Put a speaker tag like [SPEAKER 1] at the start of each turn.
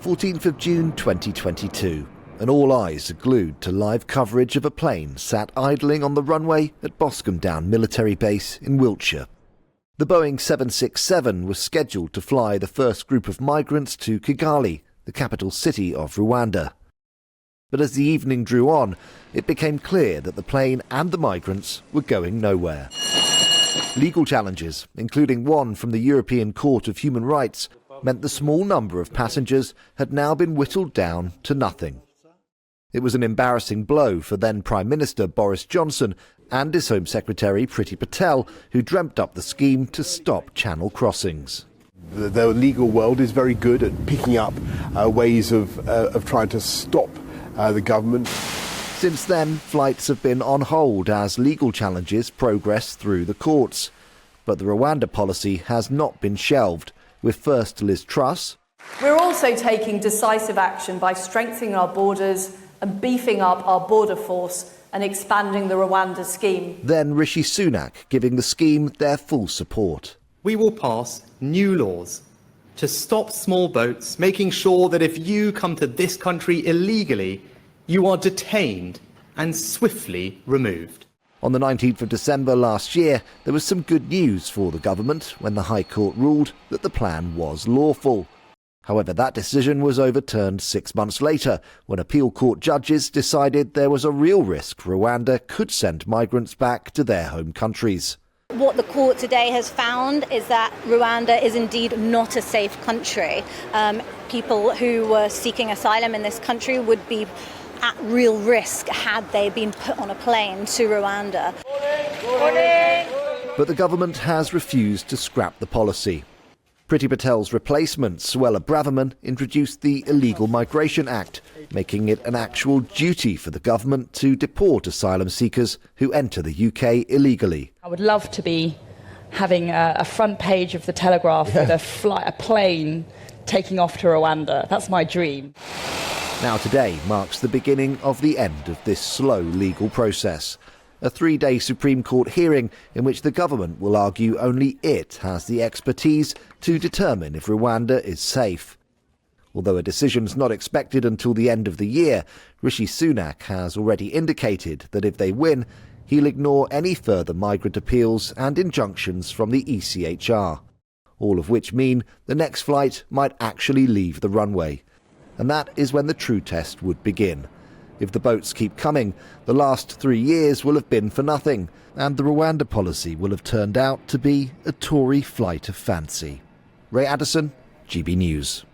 [SPEAKER 1] 14th of June 2022, and all eyes are glued to live coverage of a plane sat idling on the runway at Boscombe Down military base in Wiltshire. The Boeing 767 was scheduled to fly the first group of migrants to Kigali, the capital city of Rwanda. But as the evening drew on, it became clear that the plane and the migrants were going nowhere. Legal challenges, including one from the European Court of Human Rights, meant the small number of passengers had now been whittled down to nothing. It was an embarrassing blow for then Prime Minister Boris Johnson and his Home Secretary Priti Patel, who dreamt up the scheme to stop channel crossings.
[SPEAKER 2] The legal world is very good at picking up ways of trying to stop the government.
[SPEAKER 1] Since then, flights have been on hold as legal challenges progress through the courts. But the Rwanda policy has not been shelved, with First Liz Truss.
[SPEAKER 3] We're also taking decisive action by strengthening our borders and beefing up our border force and expanding the Rwanda scheme.
[SPEAKER 1] Then Rishi Sunak giving the scheme their full support.
[SPEAKER 4] We will pass new laws to stop small boats, making sure that if you come to this country illegally, you are detained and swiftly removed.
[SPEAKER 1] On the 19th of December last year, there was some good news for the government when the High Court ruled that the plan was lawful. However, that decision was overturned 6 months later when appeal court judges decided there was a real risk Rwanda could send migrants back to their home countries.
[SPEAKER 5] What the court today has found is that Rwanda is indeed not a safe country. People who were seeking asylum in this country would be at real risk had they been put on a plane to Rwanda.
[SPEAKER 1] But the government has refused to scrap the policy. Priti Patel's replacement, Suella Braverman, introduced the Illegal Migration Act, making it an actual duty for the government to deport asylum seekers who enter the UK illegally.
[SPEAKER 6] I would love to be having a front page of the Telegraph with a plane taking off to Rwanda. That's my dream.
[SPEAKER 1] Now today marks the beginning of the end of this slow legal process. A 3-day Supreme Court hearing in which the government will argue only it has the expertise to determine if Rwanda is safe. Although a decision's not expected until the end of the year, Rishi Sunak has already indicated that if they win, he'll ignore any further migrant appeals and injunctions from the ECHR. All of which mean the next flight might actually leave the runway. And that is when the true test would begin. If the boats keep coming, the last 3 years will have been for nothing, and the Rwanda policy will have turned out to be a Tory flight of fancy. Addison, GB News.